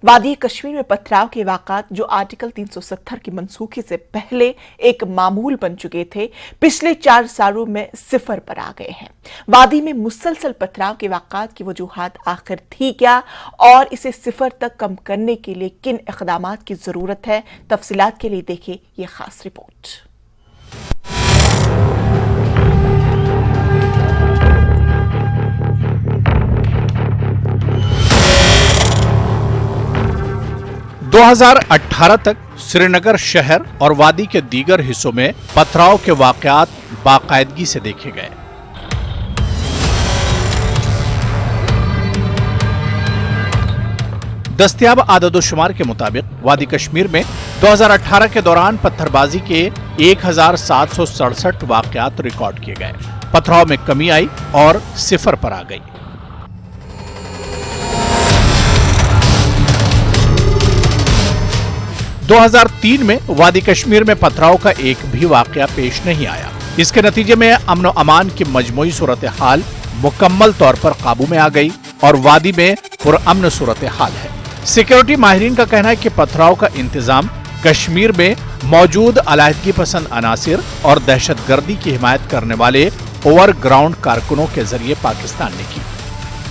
वादी कश्मीर में पथराव के वाक़ात जो आर्टिकल 370 की मनसूखी से पहले एक मामूल बन चुके थे, पिछले 4 सालों में सिफर पर आ गए हैं। वादी में मुसलसल पथराव के वाक़ात की वजूहात आखिर थी क्या और इसे सिफर तक कम करने के लिए किन इक़दामात की ज़रूरत है, तफसीलात के लिए देखिए ये खास रिपोर्ट। दो 2018 तक श्रीनगर शहर और वादी के दीगर हिस्सों में पथराव के वाक़यात बाकायदगी से देखे गए। दस्तयाब आददोशुमार के मुताबिक वादी कश्मीर में 2018 के दौरान पत्थरबाजी के 1767 वाक़यात रिकॉर्ड किए गए। पथराव में कमी आई और सिफर पर आ गई। 2003 में वादी कश्मीर में पथराव का एक भी वाकया पेश नहीं आया। इसके नतीजे में अमन व अमान की मजमूई सूरत हाल मुकम्मल तौर पर काबू में आ गई और वादी में पुरअमन सूरत हाल है। सिक्योरिटी माहिरीन का कहना है कि पथराव का इंतजाम कश्मीर में मौजूद अलाहिदगी पसंद अनासिर और दहशतगर्दी की हिमायत करने वाले ओवरग्राउंड कारकुनों के जरिए पाकिस्तान ने की।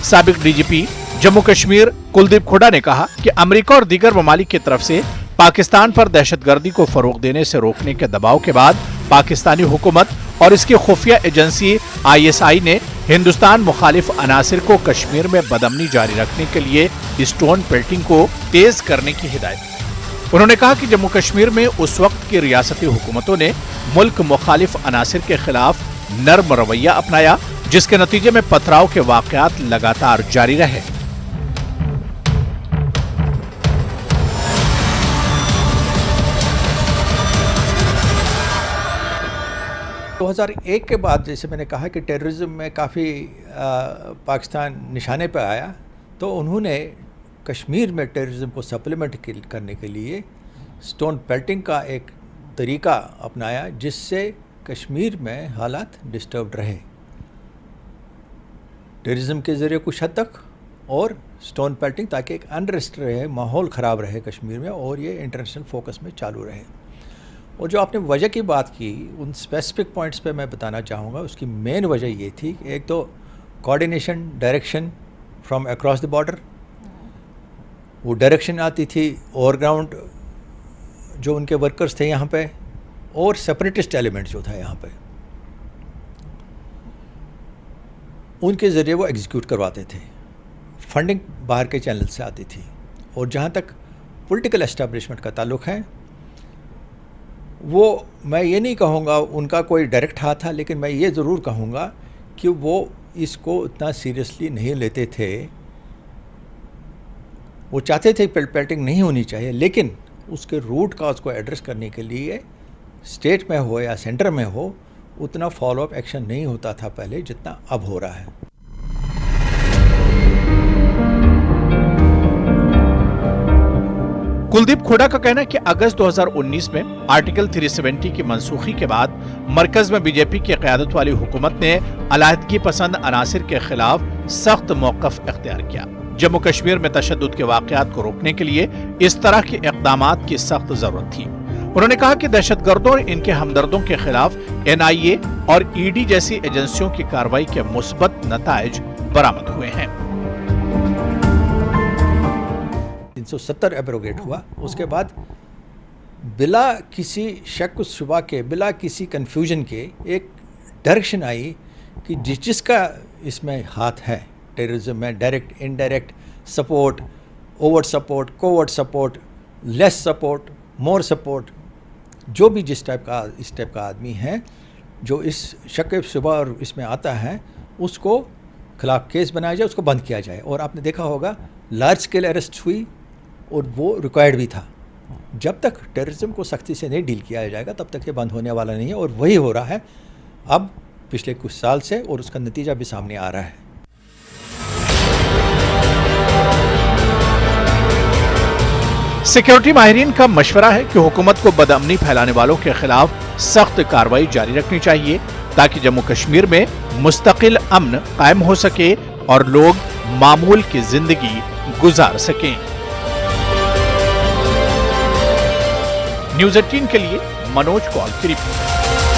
साबिक डीजीपी जम्मू कश्मीर कुलदीप खोड़ा ने कहा कि अमेरिका और दीगर ममालिक की तरफ से पाकिस्तान पर दहशतगर्दी को फरोग देने से रोकने के दबाव के बाद पाकिस्तानी हुकूमत और इसकी खुफिया एजेंसी ISI ने हिंदुस्तान मुखालिफ अनासिर को कश्मीर में बदअमनी जारी रखने के लिए स्टोन पेल्टिंग को तेज करने की हिदायत दी। उन्होंने कहा कि जम्मू कश्मीर में उस वक्त की रियासती हुकूमतों ने मुल्क मुखालिफ अनासिर के खिलाफ नर्म रवैया अपनाया, जिसके नतीजे में पथराव के वाकयात लगातार जारी रहे। 2001 के बाद जैसे मैंने कहा कि टेररिज्म में काफ़ी पाकिस्तान निशाने पर आया, तो उन्होंने कश्मीर में टेररिज्म को सप्लीमेंट करने के लिए स्टोन पेल्टिंग का एक तरीका अपनाया, जिससे कश्मीर में हालात डिस्टर्ब्ड रहे टेररिज्म के ज़रिए कुछ हद तक, और स्टोन पेल्टिंग ताकि एक अनरेस्ट रहे, माहौल ख़राब रहे कश्मीर में और ये इंटरनेशनल फोकस में चालू रहे। और जो आपने वजह की बात की, उन स्पेसिफिक पॉइंट्स पे मैं बताना चाहूँगा। उसकी मेन वजह ये थी कि एक तो coordination direction from across the border, वो डायरेक्शन आती थी ओवरग्राउंड जो उनके वर्कर्स थे यहाँ पे, और सेपरेटिस्ट एलिमेंट जो था यहाँ पे, उनके ज़रिए वो एग्जीक्यूट करवाते थे। फंडिंग बाहर के चैनल से आती थी। और जहाँ तक पॉलिटिकल एस्टेब्लिशमेंट का ताल्लुक़ है, वो मैं ये नहीं कहूँगा उनका कोई डायरेक्ट हाथ था, लेकिन मैं ये ज़रूर कहूँगा कि वो इसको उतना सीरियसली नहीं लेते थे। वो चाहते थे पेल्टिंग नहीं होनी चाहिए, लेकिन उसके रूट कॉज को एड्रेस करने के लिए स्टेट में हो या सेंटर में हो, उतना फॉलो अप एक्शन नहीं होता था पहले जितना अब हो रहा है। कुलदीप खोड़ा का कहना है कि अगस्त 2019 में आर्टिकल 370 की मनसूखी के बाद मरकज में बीजेपी की क़यादत वाली हुकूमत ने अलाहिदगी पसंद अनासिर के खिलाफ सख्त मौक़िफ़ इख्तियार किया। जम्मू कश्मीर में तशद्दुद के वाक़यात को रोकने के लिए इस तरह के इक़दामात की सख्त ज़रूरत थी। उन्होंने कहा कि दहशतगर्दों और इनके हमदर्दों के खिलाफ NIA और ED जैसी एजेंसियों की कार्रवाई के मुस्बत नताइज बरामद हुए हैं। 370 एब्रोगेट हुआ, उसके बाद बिला किसी शक शुबा के, बिला किसी कन्फ्यूजन के एक डायरेक्शन आई कि जिसका इसमें हाथ है टेररिज्म में, direct indirect support, over support, covert support, less support, more support, जो भी इस टाइप का आदमी है जो इस शक शुबा और इसमें आता है, उसको खिलाफ केस बनाया जाए, उसको बंद किया जाए। और आपने देखा होगा लार्ज स्केल अरेस्ट हुई और वो रिक्वायर्ड भी था। जब तक टेररिज्म को सख्ती से नहीं डील किया जाएगा तब तक ये बंद होने वाला नहीं है, और वही हो रहा है अब पिछले कुछ साल से, और उसका नतीजा भी सामने आ रहा है। सिक्योरिटी माहिरीन का मशवरा है कि हुकूमत को बदअमनी फैलाने वालों के खिलाफ सख्त कार्रवाई जारी रखनी चाहिए, ताकि जम्मू कश्मीर में मुस्तकिल अमन कायम हो सके और लोग मामूल की जिंदगी गुजार सकें। न्यूज 18 के लिए मनोज कौल की रिपोर्ट।